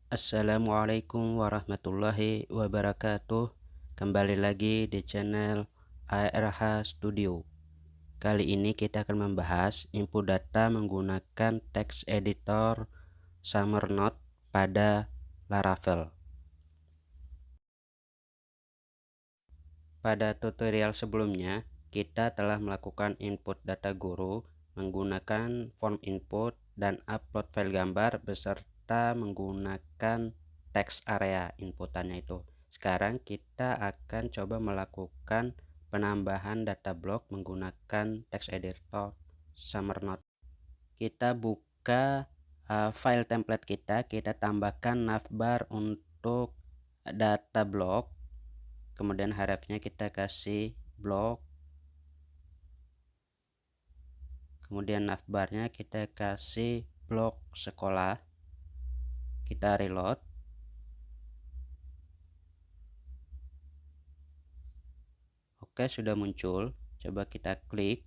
Assalamualaikum warahmatullahi wabarakatuh. Kembali lagi di channel ARH Studio. Kali ini kita akan membahas input data menggunakan text editor Summernote pada Laravel. Pada tutorial sebelumnya, kita telah melakukan input data guru menggunakan form input dan upload file gambar beserta menggunakan text area inputannya itu. Sekarang kita akan coba melakukan penambahan data block menggunakan text editor Summernote. Kita buka file template kita tambahkan navbar untuk data block. Kemudian hrefnya kita kasih blok, kemudian navbarnya kita kasih blok sekolah. Kita reload. Oke, sudah muncul. Coba kita klik.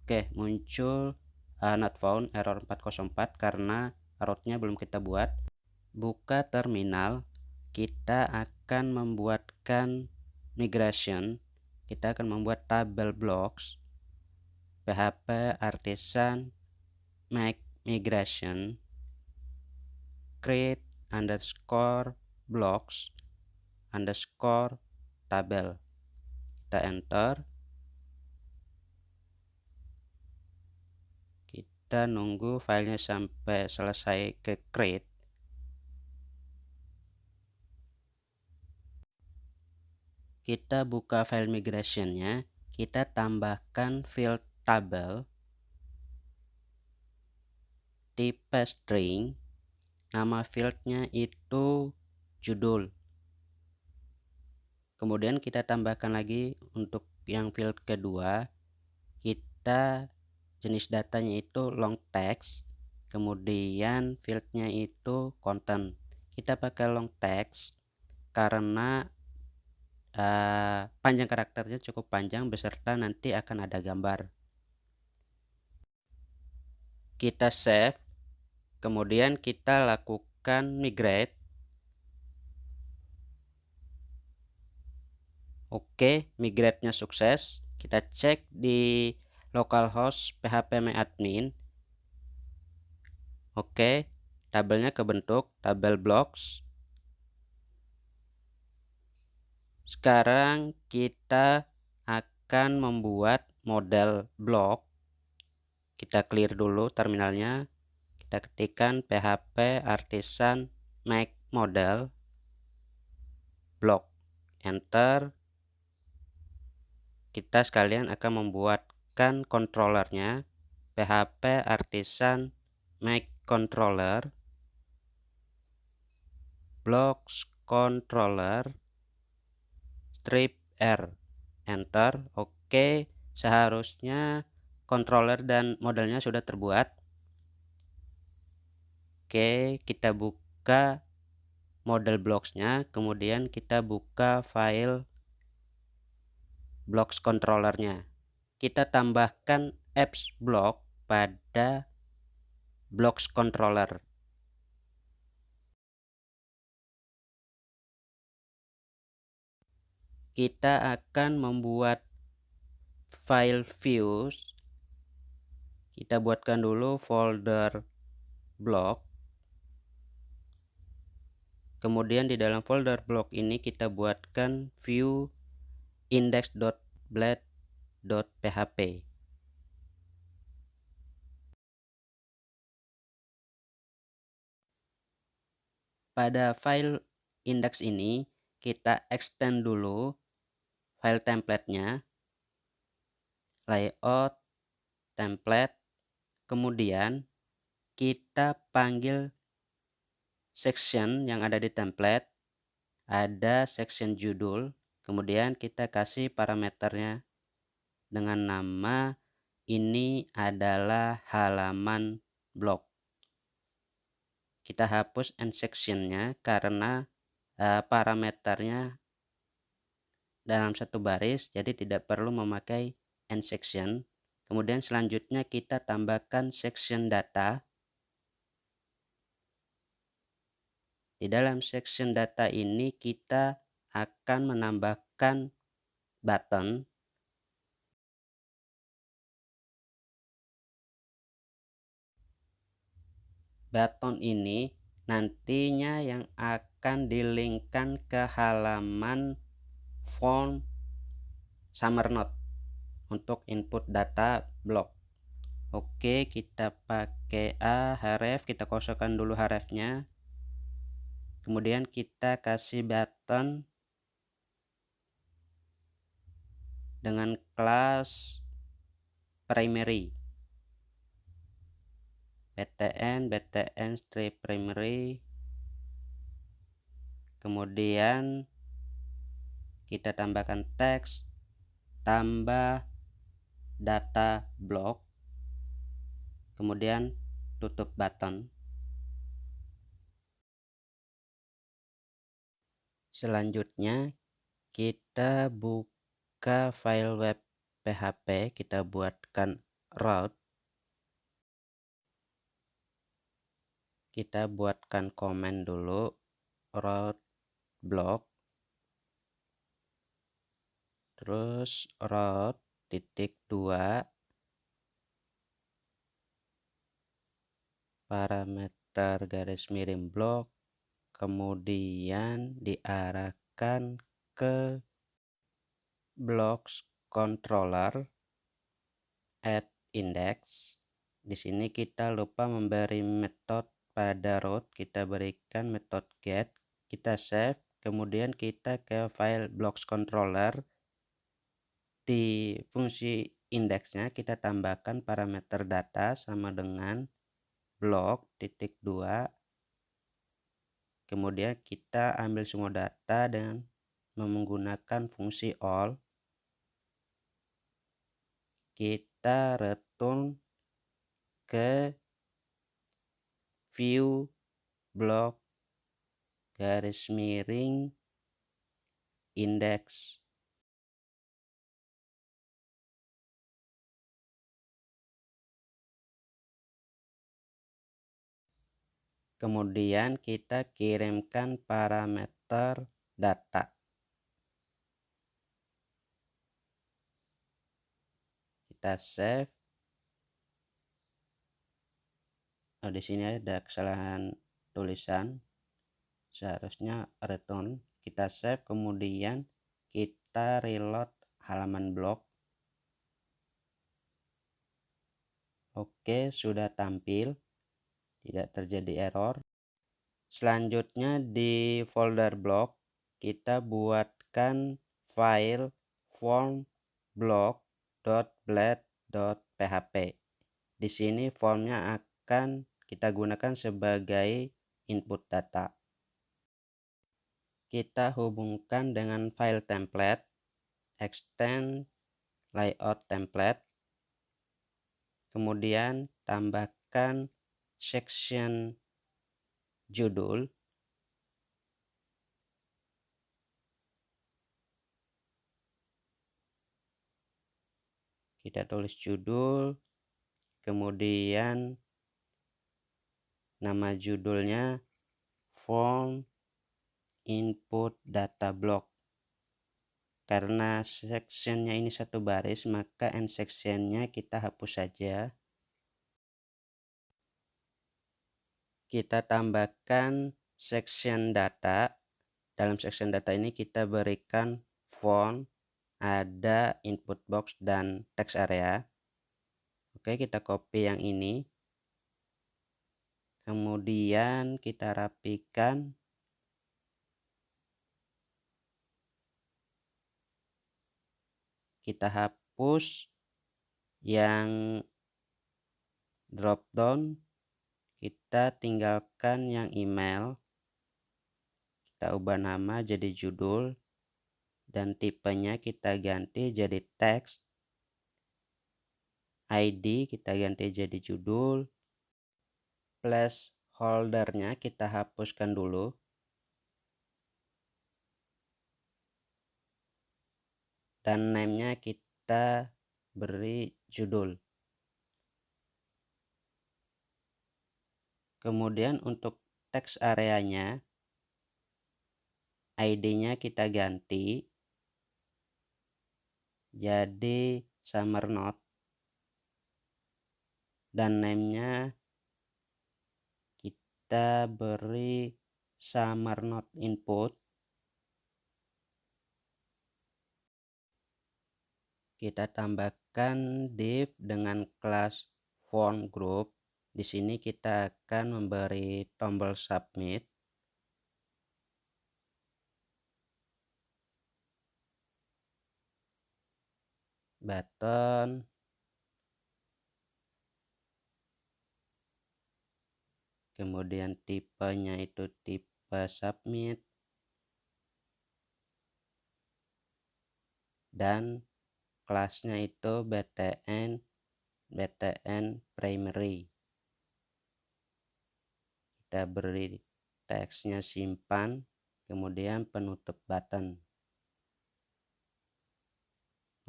Oke, muncul not found, error 404 karena rootnya belum kita buat. Buka terminal. Kita akan membuatkan migration. Kita akan membuat tabel blocks php artisan make migration create underscore blocks underscore tabel. Kita enter. Kita nunggu filenya sampai selesai ke create. Kita buka file migrationnya, kita tambahkan field tabel, tipe string, nama fieldnya itu judul. Kemudian kita tambahkan lagi untuk yang field kedua, kita jenis datanya itu long text, kemudian fieldnya itu content. Kita pakai long text karena panjang karakternya cukup panjang beserta nanti akan ada gambar. Kita save, kemudian kita lakukan migrate. Oke, migrate-nya sukses. Kita cek di localhost phpMyAdmin. Oke, tabelnya kebentuk, tabel blocks. Sekarang kita akan membuat model block. Kita clear dulu terminalnya. Kita ketikkan php artisan make model block. Enter. Kita sekalian akan membuatkan controllernya. php artisan make controller blocks controller strip R. Enter. Oke, seharusnya controller dan modelnya sudah terbuat. Oke, kita buka model blocksnya, kemudian kita buka file blocks controllernya. Kita tambahkan apps block pada blocks controller. Kita akan membuat file views. Kita buatkan dulu folder block. Kemudian di dalam folder block ini kita buatkan view index.blade.php. Pada file index ini kita extend dulu file template-nya, layout, template, kemudian kita panggil section yang ada di template, ada section judul, kemudian kita kasih parameternya dengan nama ini adalah halaman blog. Kita hapus end sectionnya karena parameternya dalam satu baris, jadi tidak perlu memakai end section. Kemudian selanjutnya kita tambahkan section data. Di dalam section data ini kita akan menambahkan button. Button ini nantinya yang akan dilinkkan ke halaman form Summer Note untuk input data blok. Oke, kita pakai href, kita kosongkan dulu hrefnya. Kemudian kita kasih button dengan kelas primary. btn strip primary. Kemudian kita tambahkan teks tambah data block. Kemudian tutup button. Selanjutnya kita buka file web PHP, kita buatkan route. Kita buatkan komen dulu, route block, terus route titik 2 parameter garis miring blok, kemudian diarahkan ke blocks controller add index. Di sini kita lupa memberi metode pada root, kita berikan metode get, kita save, kemudian kita ke file blocks controller. Di fungsi indeksnya kita tambahkan parameter data sama dengan blok titik 2. Kemudian kita ambil semua data dengan menggunakan fungsi all. Kita return ke view blok garis miring index. Kemudian kita kirimkan parameter data. Kita save. Nah, di sini ada kesalahan tulisan. Seharusnya return. Kita save, kemudian kita reload halaman blog. Oke, sudah tampil. Tidak terjadi error. Selanjutnya di folder blog kita buatkan file form blog.blade.php. Di sini formnya akan kita gunakan sebagai input data. Kita hubungkan dengan file template, extend layout template, kemudian tambahkan section judul. Kita tulis judul, kemudian nama judulnya form input data block. Karena sectionnya ini satu baris, maka end sectionnya kita hapus saja. Kita tambahkan section data. Dalam section data ini kita berikan font, ada input box dan text area. Oke, kita copy yang ini. Kemudian kita rapikan. Kita hapus yang drop down, kita tinggalkan yang email, kita ubah nama jadi judul, dan tipenya kita ganti jadi teks, ID kita ganti jadi judul, placeholdernya kita hapuskan dulu, dan name-nya kita beri judul. Kemudian untuk teks areanya ID-nya kita ganti jadi Summer Note dan name-nya kita beri Summer Note Input. Kita tambahkan div dengan kelas form group. Di sini kita akan memberi tombol submit. Button. Kemudian tipenya itu tipe submit. Dan kelasnya itu btn primary. Kita beri teksnya simpan, kemudian penutup button.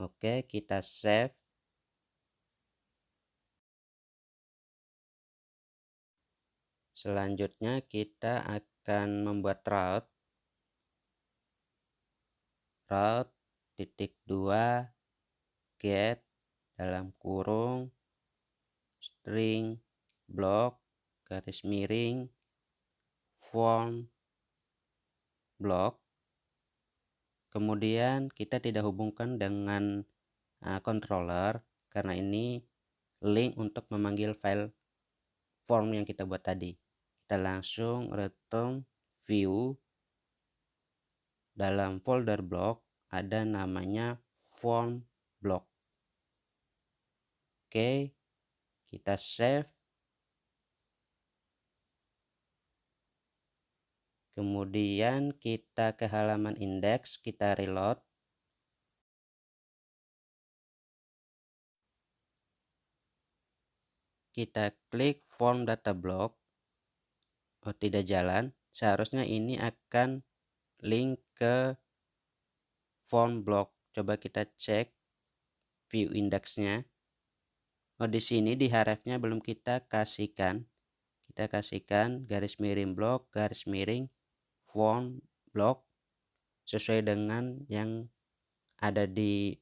Oke, kita save. Selanjutnya kita akan membuat route titik 2 get dalam kurung string block garis miring form block. Kemudian kita tidak hubungkan dengan controller karena ini link untuk memanggil file form yang kita buat tadi. Kita langsung return view. Dalam folder block ada namanya form block. Oke, kita save. Kemudian kita ke halaman index, kita reload. Kita klik form data block. Oh, tidak jalan. Seharusnya ini akan link ke form block. Coba kita cek view indexnya. Oh, di sini di href-nya belum kita kasihkan. Kita kasihkan garis miring block, garis miring form block sesuai dengan yang ada di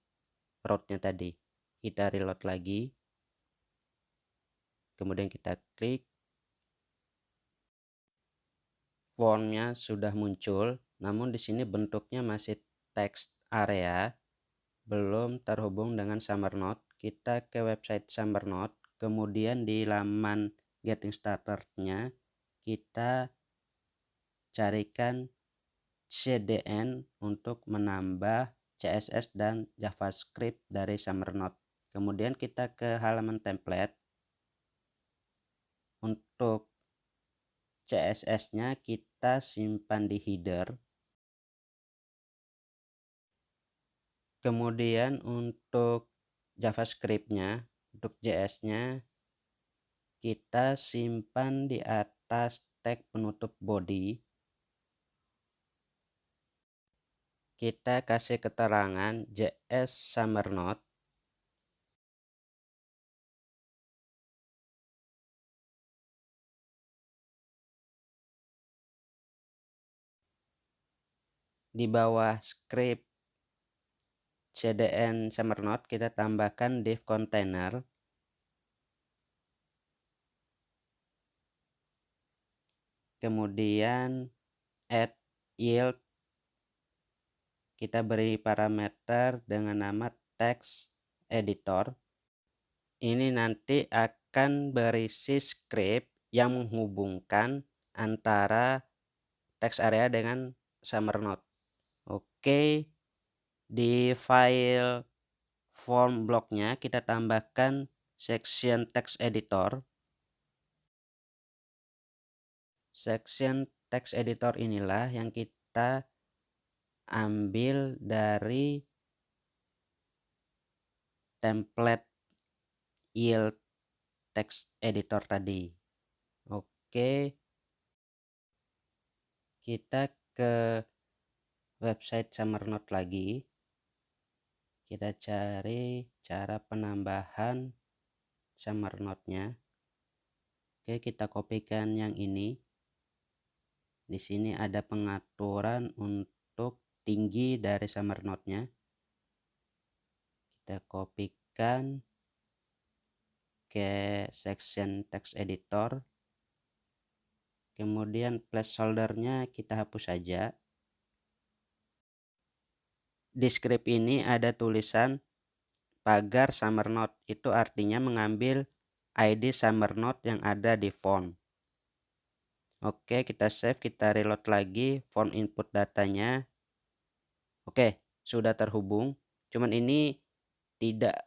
route-nya tadi. Kita reload lagi. Kemudian kita klik. Formnya sudah muncul, namun di sini bentuknya masih text area, belum terhubung dengan Summernote. Kita ke website Summernote, kemudian di laman Getting Started-nya kita carikan CDN untuk menambah CSS dan JavaScript dari Summernote. Kemudian kita ke halaman template. Untuk CSS-nya kita simpan di header. Kemudian untuk JavaScript-nya, untuk JS-nya kita simpan di atas tag penutup body. Kita kasih keterangan JS Summernote. Di bawah script CDN Summernote kita tambahkan div container. Kemudian add yield. Kita beri parameter dengan nama text editor. Ini nanti akan berisi script yang menghubungkan antara text area dengan Summernote. Oke, di file form blocknya kita tambahkan section text editor. Section text editor inilah yang kita ambil dari template yield text editor tadi. Oke, kita ke website Summernote lagi. Kita cari cara penambahan Summernote-nya. Oke, kita kopikan yang ini. Di sini ada pengaturan untuk untuk tinggi dari summer node-nya. Kita kopikan ke section text editor. Kemudian placeholder-nya kita hapus saja. Di script ini ada tulisan pagar summer node, itu artinya mengambil ID summer node yang ada di form. Oke, kita save, kita reload lagi form input datanya. Oke, sudah terhubung. Cuman ini tidak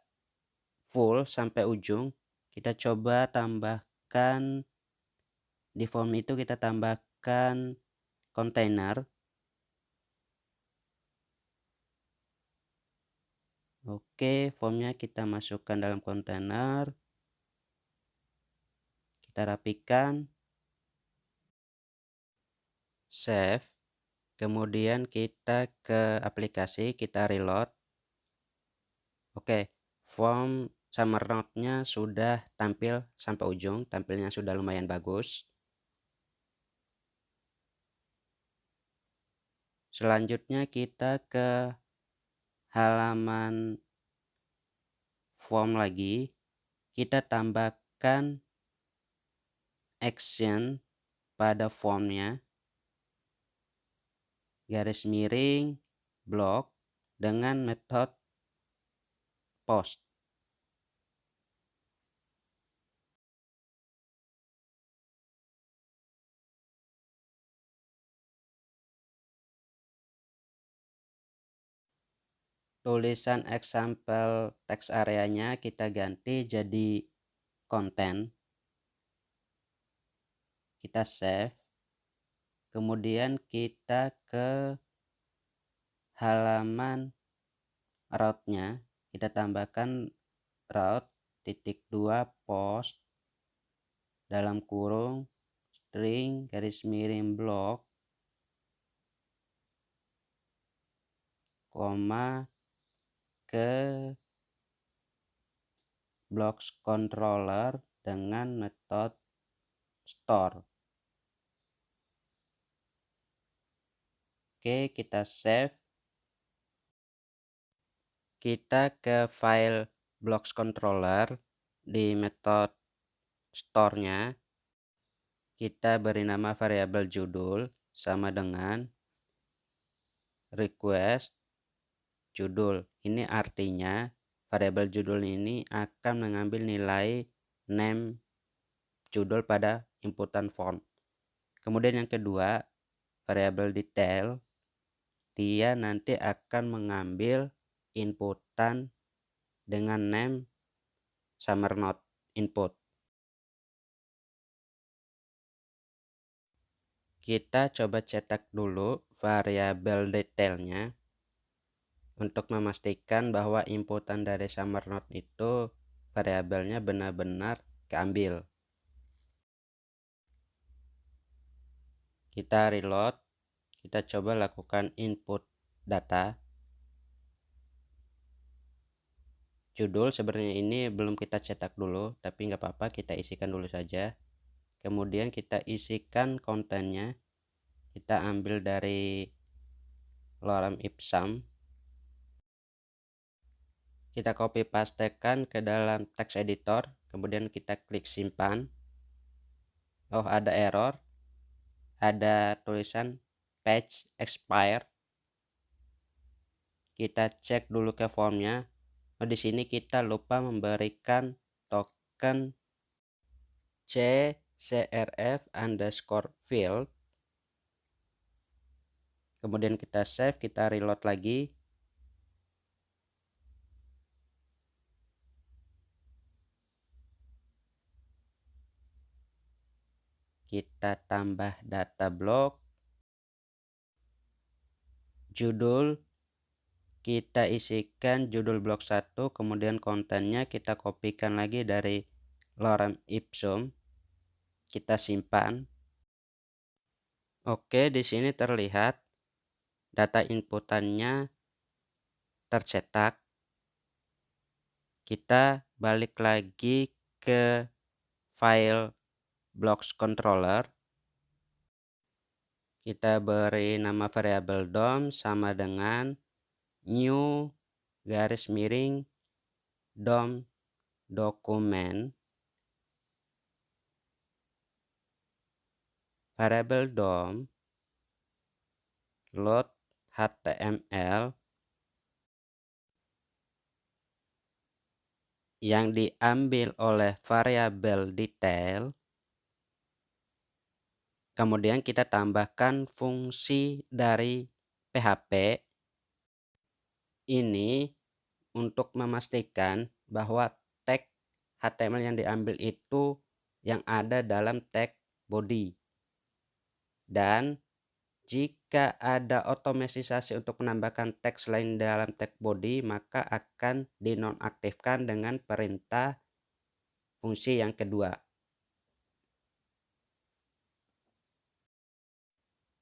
full sampai ujung. Kita coba tambahkan di form itu, kita tambahkan kontainer. Oke, formnya kita masukkan dalam kontainer. Kita rapikan. Save. Kemudian kita ke aplikasi, kita reload. Oke, form summer node-nya sudah tampil sampai ujung, tampilnya sudah lumayan bagus. Selanjutnya kita ke halaman form lagi, kita tambahkan action pada formnya, garis miring blok dengan metode post. Tulisan example text area-nya kita ganti jadi konten. Kita save. Kemudian kita ke halaman route-nya, kita tambahkan route titik 2 post dalam kurung string garis miring blok koma ke blocks controller dengan metode store. Oke, kita save. Kita ke file blocks controller, di metode store-nya kita beri nama variabel judul sama dengan request judul. Ini artinya variabel judul ini akan mengambil nilai name judul pada inputan form. Kemudian yang kedua, variabel detail, dia nanti akan mengambil inputan dengan name summer node input. Kita coba cetak dulu variabel detailnya untuk memastikan bahwa inputan dari summer node itu variabelnya benar-benar keambil. Kita reload, kita coba lakukan input data. Judul sebenarnya ini belum kita cetak dulu, tapi nggak apa-apa, kita isikan dulu saja. Kemudian kita isikan kontennya, kita ambil dari lorem ipsum, kita copy pastekan ke dalam text editor, kemudian kita klik simpan. Oh, ada error, ada tulisan page expire. Kita cek dulu ke formnya. Oh, di sini kita lupa memberikan token CRF underscore field. Kemudian kita save, kita reload lagi. Kita tambah data block. Judul kita isikan judul blok 1, kemudian kontennya kita kopikan lagi dari lorem ipsum. Kita simpan. Oke, di sini terlihat data inputannya tercetak. Kita balik lagi ke file blocks controller. Kita beri nama variabel DOM sama dengan new garis miring DOM dokumen. Variabel DOM load HTML yang diambil oleh variabel detail. Kemudian kita tambahkan fungsi dari PHP ini untuk memastikan bahwa tag HTML yang diambil itu yang ada dalam tag body. Dan jika ada otomatisasi untuk menambahkan teks lain dalam tag body, maka akan dinonaktifkan dengan perintah fungsi yang kedua.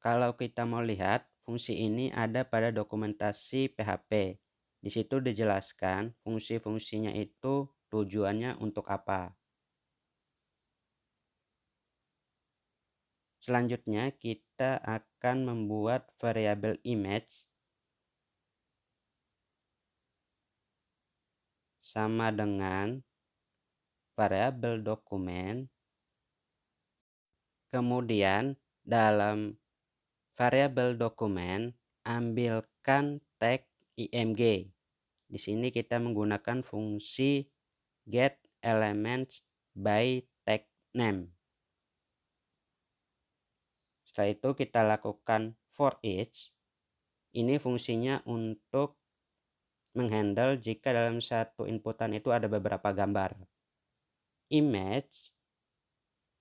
Kalau kita mau lihat, fungsi ini ada pada dokumentasi PHP. Di situ dijelaskan fungsi-fungsinya itu tujuannya untuk apa. Selanjutnya kita akan membuat variabel image sama dengan variabel dokumen. Kemudian dalam variabel dokumen ambilkan tag img. Di sini kita menggunakan fungsi get elements by tag name. Setelah itu kita lakukan for each. Ini fungsinya untuk menghandle jika dalam satu inputan itu ada beberapa gambar. Image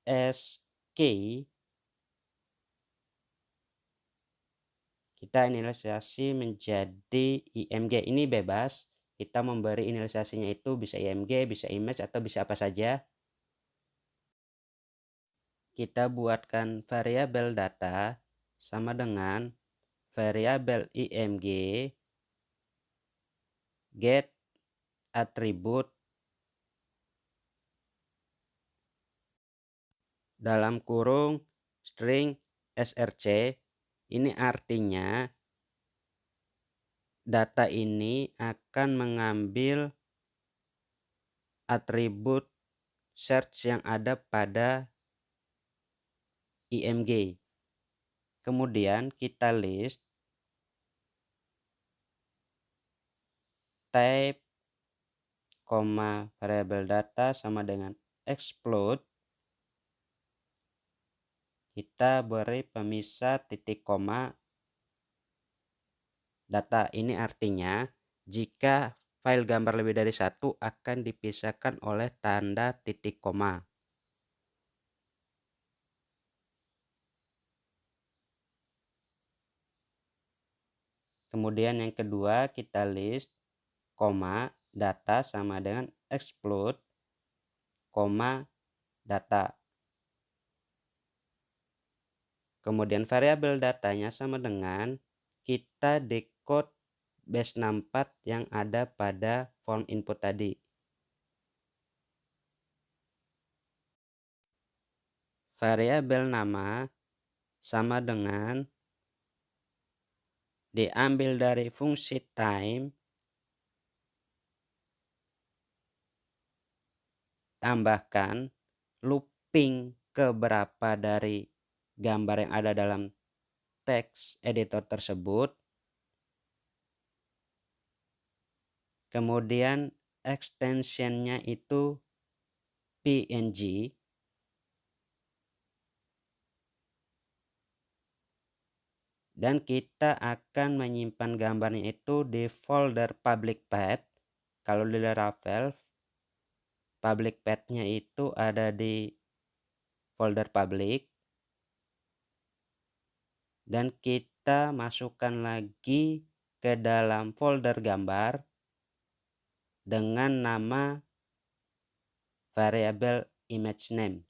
as key, kita inisialisasi menjadi img. Ini bebas, kita memberi inisialisasinya itu bisa img, bisa image, atau bisa apa saja. Kita buatkan variabel data sama dengan variabel img get atribut dalam kurung string src. Ini artinya data ini akan mengambil atribut search yang ada pada img. Kemudian kita list type, variabel data sama dengan explode. Kita beri pemisah titik koma data. Ini artinya jika file gambar lebih dari satu akan dipisahkan oleh tanda titik koma. Kemudian yang kedua kita list, data sama dengan explode, data. Kemudian variabel datanya sama dengan kita decode base 64 yang ada pada form input tadi. Variabel nama sama dengan diambil dari fungsi time tambahkan looping ke berapa dari gambar yang ada dalam text editor tersebut. Kemudian extensionnya itu PNG. Dan kita akan menyimpan gambarnya itu di folder public path. Kalau di Laravel, public path-nya itu ada di folder public. Dan kita masukkan lagi ke dalam folder gambar dengan nama variabel image name.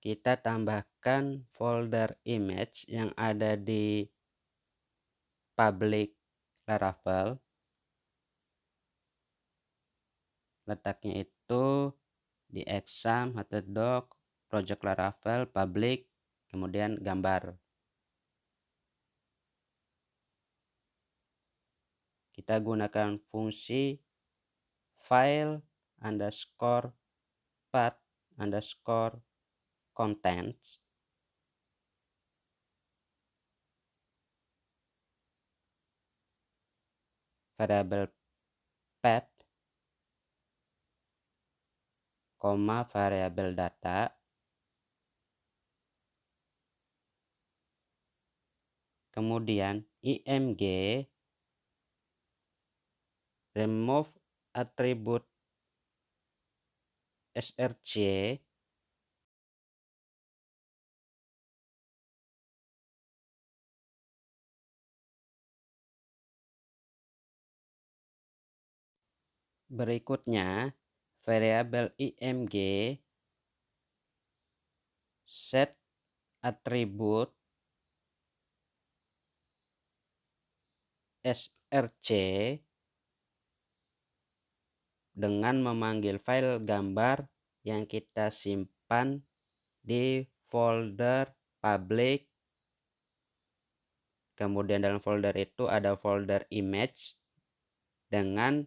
Kita tambahkan folder image yang ada di public Laravel. Letaknya itu di exam atau doc project Laravel, public, kemudian gambar. Kita gunakan fungsi file underscore path underscore contents variabel path, variabel data, kemudian img remove attribute src berikutnya variabel img set attribute src dengan memanggil file gambar yang kita simpan di folder public. Kemudian dalam folder itu ada folder image dengan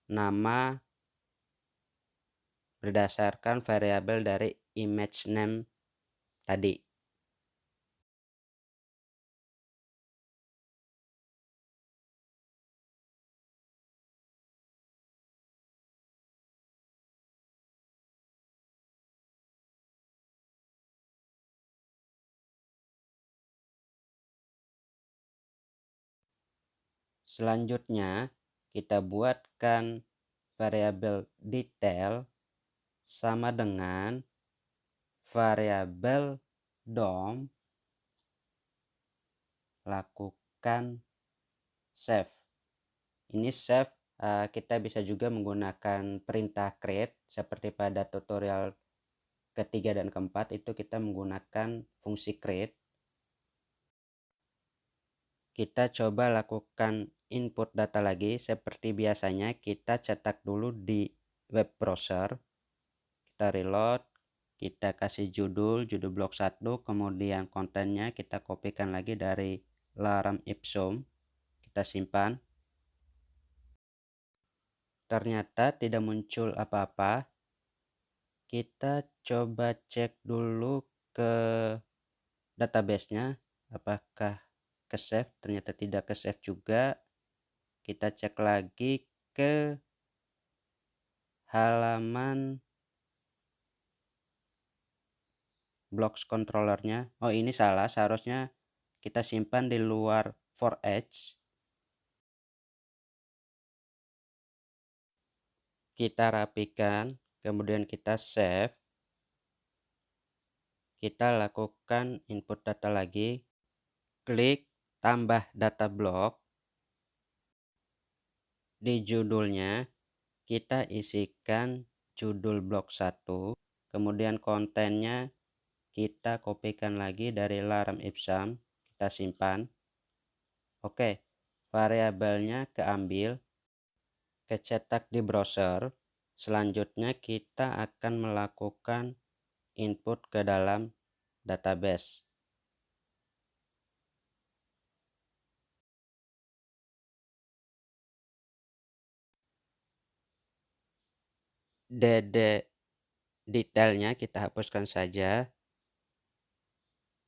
nama berdasarkan variabel dari image name tadi. Selanjutnya kita buatkan variabel detail sama dengan variabel DOM, lakukan save. Ini save kita bisa juga menggunakan perintah create seperti pada tutorial ketiga dan keempat itu kita menggunakan fungsi create. Kita coba lakukan input data lagi. Seperti biasanya kita cetak dulu di web browser, kita reload, kita kasih judul blok 1, kemudian kontennya kita kopikan lagi dari lorem ipsum, kita simpan. Ternyata tidak muncul apa-apa. Kita coba cek dulu ke database-nya apakah ke save. Ternyata tidak ke save juga. Kita cek lagi ke halaman blocks controllernya. Oh, ini salah, seharusnya kita simpan di luar for each. Kita rapikan, kemudian kita save. Kita lakukan input data lagi, klik tambah data block. Di judulnya kita isikan judul blok 1, kemudian kontennya kita kopikan lagi dari lorem ipsum, kita simpan. Oke, variabelnya keambil, kecetak di browser. Selanjutnya kita akan melakukan input ke dalam database. Detailnya kita hapuskan saja.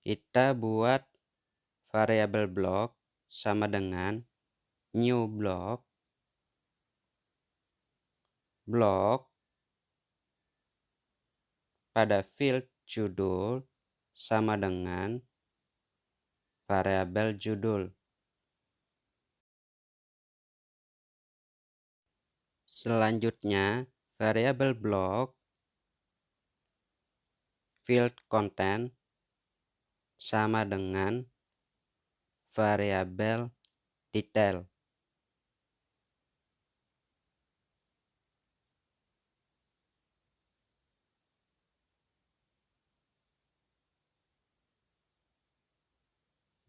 Kita buat variabel block sama dengan new block pada field judul sama dengan variabel judul. Selanjutnya variabel block field content sama dengan variabel detail.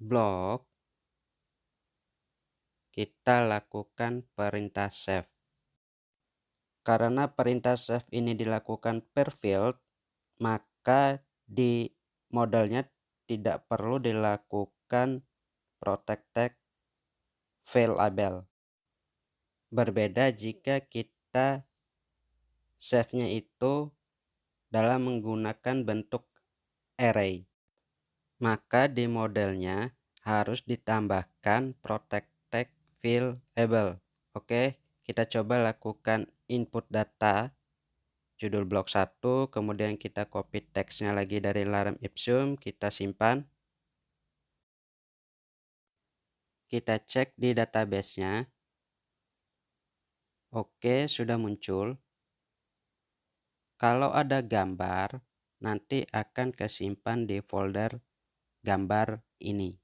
Blok kita lakukan perintah save. Karena perintah save ini dilakukan per field, maka di modelnya tidak perlu dilakukan protect tag file label. Berbeda jika kita save-nya itu dalam menggunakan bentuk array, maka di modelnya harus ditambahkan protect tag file label. Oke, kita coba lakukan input data judul blok 1, kemudian kita copy teksnya lagi dari lorem ipsum, kita simpan. Kita cek di database-nya. Oke, sudah muncul. Kalau ada gambar, nanti akan kesimpan di folder gambar ini.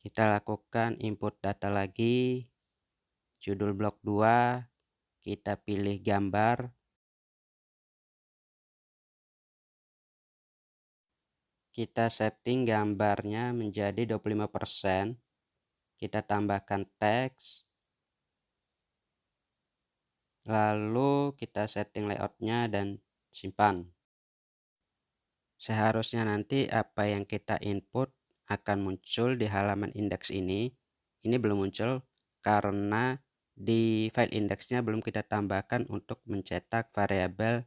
Kita lakukan input data lagi, judul blok 2, kita pilih gambar, kita setting gambarnya menjadi 25%, kita tambahkan teks, lalu kita setting layoutnya dan simpan. Seharusnya nanti apa yang kita input akan muncul di halaman indeks ini. Ini belum muncul karena di file indeksnya belum kita tambahkan untuk mencetak variabel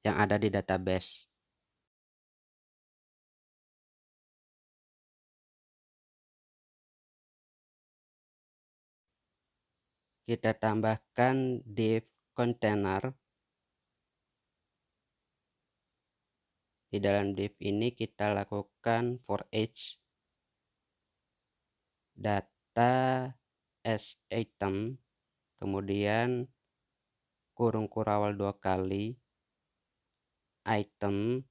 yang ada di database. Kita tambahkan div container. Di dalam div ini kita lakukan for each data as item, kemudian kurung kurawal 2 kali, item,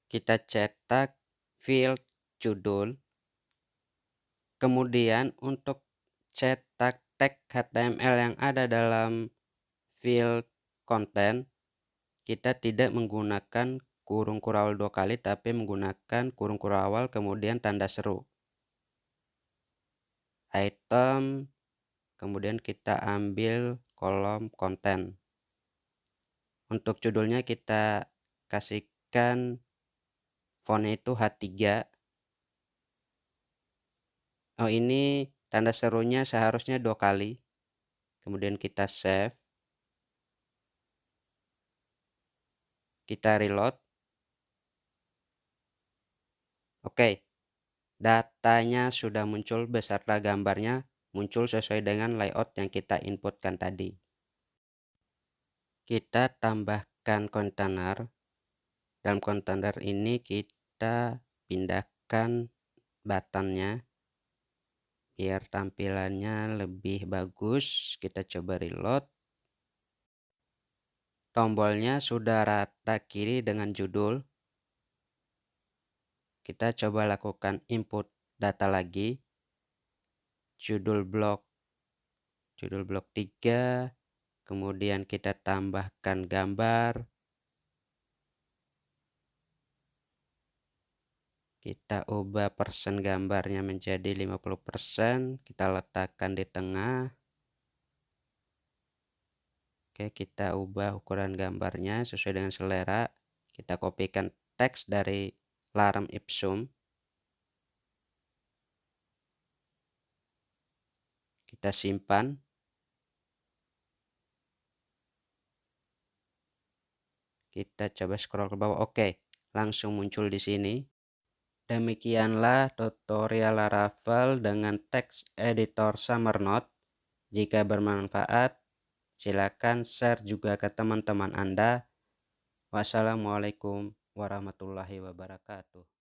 kita cetak field judul, kemudian untuk cetak tag HTML yang ada dalam field content, kita tidak menggunakan kurung kurawal 2 kali, tapi menggunakan kurung kurawal kemudian tanda seru. Item, kemudian kita ambil kolom konten. Untuk judulnya kita kasihkan fontnya itu H3. Oh, ini tanda serunya seharusnya 2 kali. Kemudian kita save. Kita reload. Oke. Datanya sudah muncul beserta gambarnya muncul sesuai dengan layout yang kita inputkan tadi. Kita tambahkan kontainer. Dalam kontainer ini kita pindahkan buttonnya biar tampilannya lebih bagus. Kita coba reload. Tombolnya sudah rata kiri dengan judul. Kita coba lakukan input data lagi. Judul blok 3, kemudian kita tambahkan gambar. Kita ubah persen gambarnya menjadi 50%, kita letakkan di tengah. Oke, kita ubah ukuran gambarnya sesuai dengan selera. Kita kopikan teks dari lorem ipsum. Kita simpan. Kita coba scroll ke bawah. Oke, langsung muncul di sini. Demikianlah tutorial Laravel dengan teks editor Summernote. Jika bermanfaat, silakan share juga ke teman-teman Anda. Wassalamualaikum warahmatullahi wabarakatuh.